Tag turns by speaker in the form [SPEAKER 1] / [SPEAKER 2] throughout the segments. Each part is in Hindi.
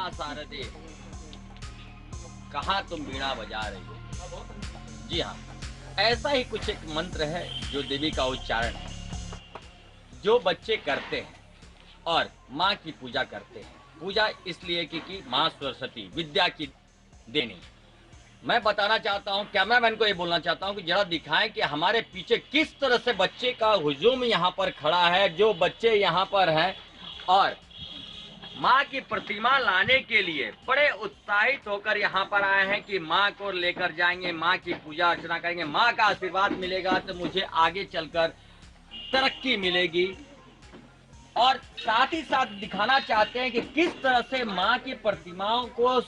[SPEAKER 1] माँ शारदे कहाँ तुम बीड़ा बजा रही हो। जी हाँ, ऐसा ही कुछ एक मंत्र है जो देवी का उच्चारण है, जो बच्चे करते हैं और माँ की पूजा करते हैं। पूजा इसलिए कि माँ सरस्वती विद्या की देनी। मैं बताना चाहता हूँ, कैमरामैन को ये बोलना चाहता हूँ कि जरा दिखाएं कि हमारे पीछे किस तरह से बच्चे का हुजूम यहाँ पर खड़ा है। जो बच्चे यहाँ पर हैं और माँ की प्रतिमा लाने के लिए बड़े उत्साहित होकर यहाँ पर आए हैं कि माँ को लेकर जाएंगे, माँ की पूजा अर्चना करेंगे, माँ का आशीर्वाद मिलेगा तो मुझे आगे चलकर तरक्की मिलेगी। और साथ ही साथ दिखाना चाहते हैं कि किस तरह से माँ की प्रतिमाओं को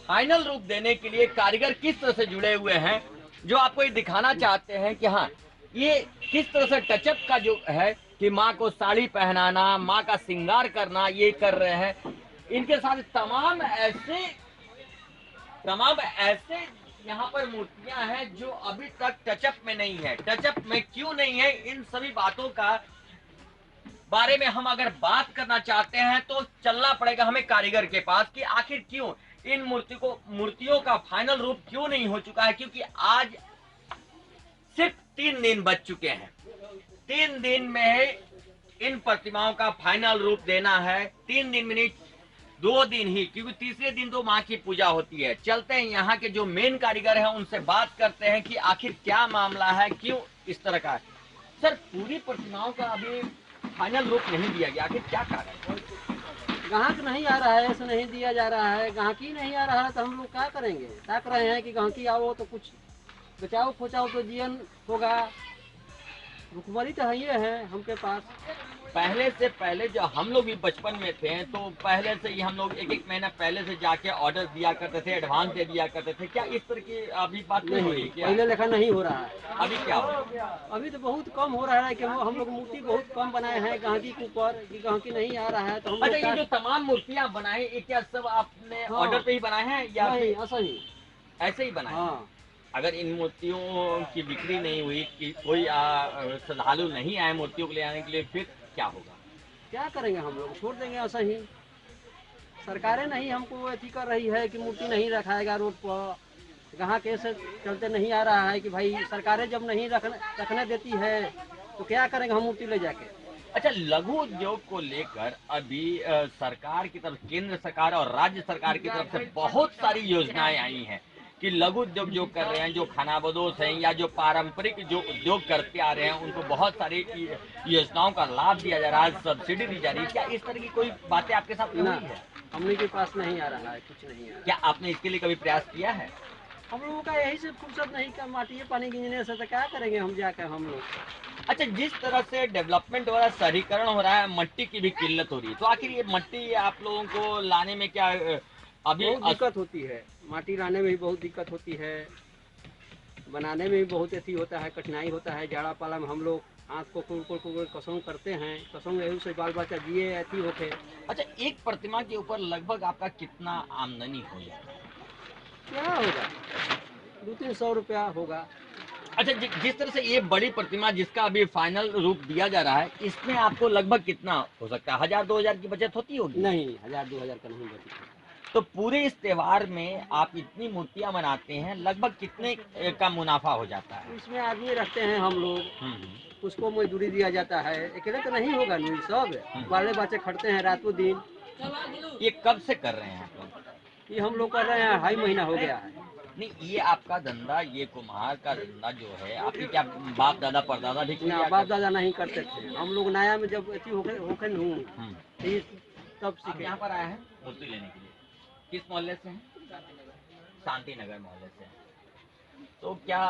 [SPEAKER 1] फाइनल रूप देने के लिए कारीगर किस तरह से जुड़े हुए हैं, जो आपको ये दिखाना चाहते हैं कि हाँ, ये किस तरह से टचअप का जो है कि माँ को साड़ी पहनाना, माँ का श्रृंगार करना, ये कर रहे हैं। इनके साथ तमाम ऐसे यहाँ पर मूर्तियां हैं जो अभी तक टचअप में नहीं है। टचअप में क्यों नहीं है, इन सभी बातों का बारे में हम अगर बात करना चाहते हैं तो चलना पड़ेगा हमें कारीगर के पास कि आखिर क्यों इन मूर्तियों का फाइनल रूप क्यों नहीं हो चुका है। क्योंकि आज सिर्फ 3 दिन बच चुके हैं। 3 दिन में इन प्रतिमाओं का फाइनल रूप देना है। 3 दिन में नहीं, 2 दिन ही, क्योंकि तीसरे दिन तो माँ की पूजा होती है। चलते हैं यहाँ के जो मेन कारीगर हैं उनसे बात करते हैं कि आखिर क्या मामला है, क्यों इस तरह का है। सर, पूरी प्रतिमाओं का अभी फाइनल रूप नहीं दिया गया, आखिर क्या कारण है?
[SPEAKER 2] ग्राहक नहीं आ रहा है, ऐसे नहीं दिया जा रहा है। ग्राहकी नहीं आ रहा है तो हम लोग क्या करेंगे? ताक रहे हैं कि ग्राहकी आओ तो कुछ बचाओ खोचाओ तो जीवन होगा। भुखमरी तो है, ये है हमके पास।
[SPEAKER 1] पहले से पहले जो हम लोग भी बचपन में थे तो पहले से ही हम लोग एक महीना पहले से जाके ऑर्डर दिया करते थे, एडवांस दे दिया करते थे। क्या इस तरह की अभी बात नहीं हो रही
[SPEAKER 2] नहीं,
[SPEAKER 1] क्या?
[SPEAKER 2] पहले लेखा नहीं हो रहा है।
[SPEAKER 1] अभी क्या हो रहा है?
[SPEAKER 2] अभी तो बहुत कम हो रहा है कि हम लोग मूर्ति बहुत कम बनाए हैं ग्राहकी के ऊपर, कि ग्राहकी नहीं आ रहा है तो हम
[SPEAKER 1] अच्छा,
[SPEAKER 2] लोग
[SPEAKER 1] ये जो तमाम मूर्तियां बनाई, ये क्या सब आपने
[SPEAKER 2] हाँ,
[SPEAKER 1] ऑर्डर पे ही बनाए हैं या
[SPEAKER 2] नहीं
[SPEAKER 1] फिर
[SPEAKER 2] ऐसा ही।
[SPEAKER 1] ऐसे ही बनाए हैं?
[SPEAKER 2] हाँ,
[SPEAKER 1] अगर इन मूर्तियों की बिक्री नहीं हुई, कि कोई श्रद्धालु नहीं आए मूर्तियों को ले आने के लिए, फिर क्या होगा?
[SPEAKER 2] क्या करेंगे? हम लोग छोड़ देंगे ऐसा ही। सरकारें नहीं हमको अथी कर रही है कि मूर्ति नहीं रखाएगा रोड पर। ग्राहक ऐसे चलते नहीं आ रहा है कि भाई सरकारें जब नहीं रखने देती है तो क्या करेंगे हम मूर्ति ले जाके।
[SPEAKER 1] अच्छा, लघु उद्योग को लेकर अभी सरकार की तरफ, केंद्र सरकार और राज्य सरकार की तरफ से बहुत सारी योजनाएं आई हैं कि लघु उद्योग जो कर रहे हैं, जो खानाबदोश हैं या जो पारंपरिक जो उद्योग करते आ रहे हैं, उनको बहुत सारी योजनाओं का लाभ दिया जा रहा है, सब्सिडी दी जा रही है। क्या इस तरह की कोई बातें आपके साथ में
[SPEAKER 2] ना,
[SPEAKER 1] हुई है?
[SPEAKER 2] हमने के पास नहीं आ रहा है, कुछ नहीं आ रहा।
[SPEAKER 1] क्या आपने इसके लिए कभी प्रयास किया है?
[SPEAKER 2] हम लोगों का यही से फुर्सत नहीं, का माटी पानी गिनने से तो क्या करेंगे हम जाकर हम लोग।
[SPEAKER 1] अच्छा, जिस तरह से डेवलपमेंट हो रहा है, शहरीकरण हो रहा है, मट्टी की भी किल्लत हो रही है, तो आखिर ये मट्टी आप लोगों को लाने में क्या अभी
[SPEAKER 2] बहुत दिक्कत होती है, माटी लाने में भी बहुत दिक्कत होती है, बनाने में भी बहुत अथी होता है, कठिनाई होता है। जाड़ा पाला में हम लोग हाथ को कुड़ कसम करते हैं, कसम यही से बाल बच्चा जिए अथी होके।
[SPEAKER 1] अच्छा, एक प्रतिमा के ऊपर लगभग आपका कितना आमदनी हो जाता है?
[SPEAKER 2] क्या होगा? 200-300 रुपया होगा।
[SPEAKER 1] अच्छा, जिस तरह से ये बड़ी प्रतिमा जिसका अभी फाइनल रूप दिया जा रहा है, इसमें आपको लगभग कितना हो सकता है? 1000-2000 की बचत होती होगी?
[SPEAKER 2] नहीं, 1000-2000 का नहीं बचेगा।
[SPEAKER 1] तो पूरे इस त्योहार में आप इतनी मूर्तियां बनाते हैं, लगभग कितने का मुनाफा हो जाता है?
[SPEAKER 2] इसमें आदमी रखते हैं हम लोग,
[SPEAKER 1] हम्म।
[SPEAKER 2] उसको मजदूरी दिया जाता है। अकेले तो नहीं होगा नहीं, सब बाले बच्चे खटते हैं रातों दिन।
[SPEAKER 1] ये कब से कर रहे हैं आप लोग?
[SPEAKER 2] ये हम लोग कर रहे हैं, 2.5 महीना हो गया है।
[SPEAKER 1] नहीं, ये आपका धंधा, ये कुम्हार का धंधा जो है, आपके क्या बाप दादा परदादा भी
[SPEAKER 2] ना,
[SPEAKER 1] किया
[SPEAKER 2] बाप
[SPEAKER 1] करते?
[SPEAKER 2] दादा नहीं करते थे। हम लोग नया में जब अथी होके होके नू तो तब
[SPEAKER 1] आप
[SPEAKER 2] सीखे।
[SPEAKER 1] यहाँ पर आए हैं मूर्ति लेने के लिए, किस मोहल्ले से हैं? शांति नगर मोहल्ले से हैं। तो क्या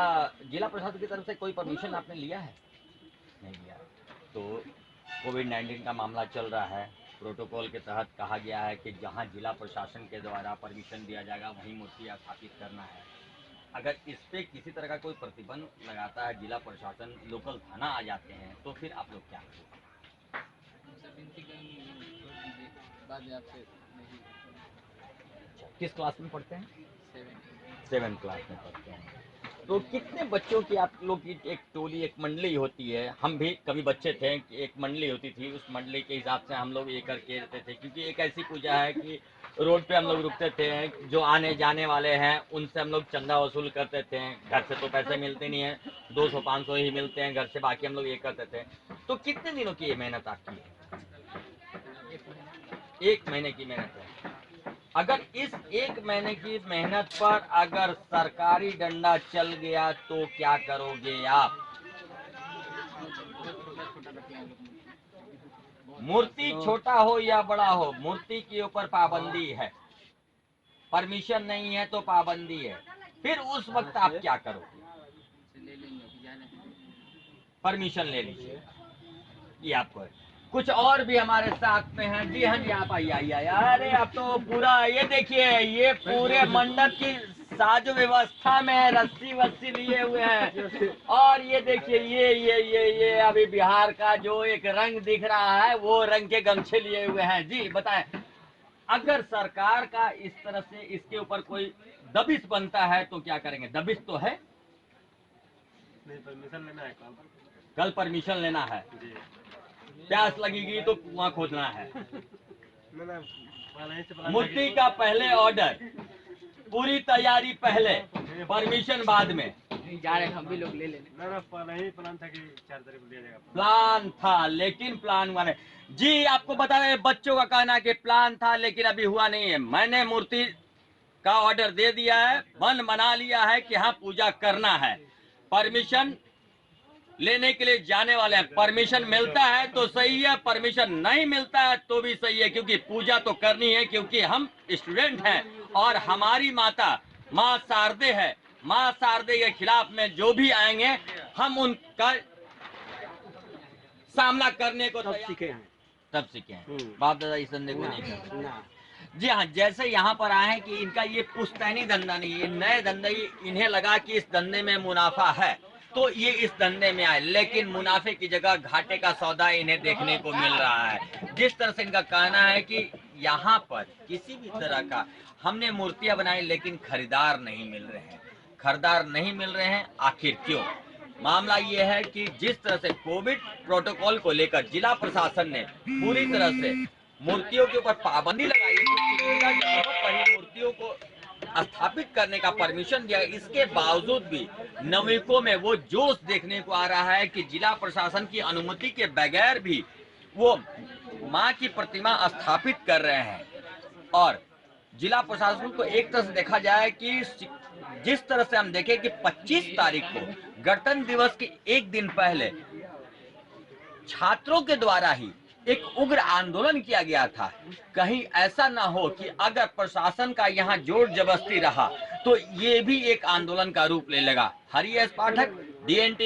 [SPEAKER 1] जिला प्रशासन की तरफ से कोई परमिशन आपने लिया है? नहीं लिया। तो कोविड-19 का मामला चल रहा है, प्रोटोकॉल के तहत कहा गया है कि जहां जिला प्रशासन के द्वारा परमिशन दिया जाएगा वहीं मूर्ति स्थापित करना है। अगर इस पे किसी तरह का कोई प्रतिबंध लगाता है जिला प्रशासन, लोकल थाना आ जाते हैं, तो फिर आप लोग क्या करेंगे? किस क्लास में पढ़ते हैं? 7 क्लास में पढ़ते हैं। तो कितने बच्चों की आप लोग की एक टोली, एक मंडली होती है? हम भी कभी बच्चे थे कि एक मंडली होती थी, उस मंडली के हिसाब से हम लोग ये करके रहते थे, क्योंकि एक ऐसी पूजा है कि रोड पे हम लोग रुकते थे, जो आने जाने वाले हैं उनसे हम लोग चंदा वसूल करते थे। घर से तो पैसे मिलते नहीं है, 200-500 ही मिलते हैं घर से, बाकी हम लोग ये करते थे। तो कितने दिनों की ये मेहनत आपकी है? 1 महीने की मेहनत है। अगर इस 1 महीने की मेहनत पर अगर सरकारी डंडा चल गया तो क्या करोगे आप? मूर्ति छोटा हो या बड़ा हो, मूर्ति के ऊपर पाबंदी है, परमिशन नहीं है तो पाबंदी है। फिर उस वक्त आप क्या करोगे? परमिशन ले लीजिए। ये आपको है। कुछ और भी हमारे साथ में हैं। जी हाँ जी, आप आइए। अरे अब तो पूरा ये देखिए, ये पूरे मंडप की साज व्यवस्था में रस्सी वस्सी लिए हुए हैं। और ये देखिए, ये अभी बिहार का जो एक रंग दिख रहा है, वो रंग के गमछे लिए हुए हैं। जी बताएं, अगर सरकार का इस तरह से इसके ऊपर कोई दबिश बनता है तो क्या करेंगे? दबिश तो है
[SPEAKER 3] नहीं, परमिशन लेना है
[SPEAKER 1] कल परमिशन लेना है, प्यास लगेगी तो कुआं खोदना है। मूर्ति का पहले ऑर्डर, पूरी तैयारी पहले, परमिशन बाद में।
[SPEAKER 2] जा रहे हम भी लोग ले लेने।
[SPEAKER 3] ना पहले ही प्लान था कि 4 तारीख को लिया जाएगा।
[SPEAKER 1] प्लान था लेकिन प्लान हुआ नहीं। जी आपको बता रहे, बच्चों का कहना कि प्लान था लेकिन अभी हुआ नहीं है। मैंने मूर्ति का ऑर्डर दे दिया है, मन बना लिया है कि हाँ पूजा करना है। परमिशन लेने के लिए जाने वाले हैं। परमिशन मिलता है तो सही है, परमिशन नहीं मिलता है तो भी सही है, क्योंकि पूजा तो करनी है, क्योंकि हम स्टूडेंट हैं और हमारी माता माँ शारदे है। माँ शारदे के खिलाफ में जो भी आएंगे हम उनका सामना करने को
[SPEAKER 2] तब सीखे हैं।
[SPEAKER 1] तब सीखे हैं। बाप दादा इस धंधे को नहीं करते।
[SPEAKER 2] ना
[SPEAKER 1] जी हाँ, जैसे यहाँ पर आए हैं कि इनका ये पुश्तैनी धंधा नहीं, ये नए धंधे, इन्हें लगा कि इस धंधे में मुनाफा है तो ये इस धंधे में आए, लेकिन मुनाफे की जगह घाटे का सौदा इन्हें देखने को मिल रहा है। जिस तरह से इनका कहना है कि यहाँ पर किसी भी तरह का हमने मूर्तियां बनाई लेकिन खरीदार नहीं मिल रहे हैं। खरीदार नहीं मिल रहे हैं, आखिर क्यों? मामला ये है कि जिस तरह से कोविड प्रोटोकॉल को लेकर जिला प्रशासन ने पूरी तरह से मूर्तियों के ऊपर पाबंदी लगाई है, कुछ सुविधा जगहों पर ही मूर्तियों को स्थापित करने का परमिशन दिया, इसके बावजूद भी नवयुवकों में वो जोश देखने को आ रहा है कि जिला प्रशासन की अनुमति के बगैर भी वो मां की प्रतिमा स्थापित कर रहे हैं। और जिला प्रशासन को एक तरह से देखा जाए कि जिस तरह से हम देखें कि 25 तारीख को गणतंत्र दिवस के एक दिन पहले छात्रों के द्वारा ही एक उग्र आंदोलन किया गया था। कहीं ऐसा ना हो कि अगर प्रशासन का यहाँ जोर जबरदस्ती रहा तो ये भी एक आंदोलन का रूप ले लेगा। हरीश पाठक, DNT।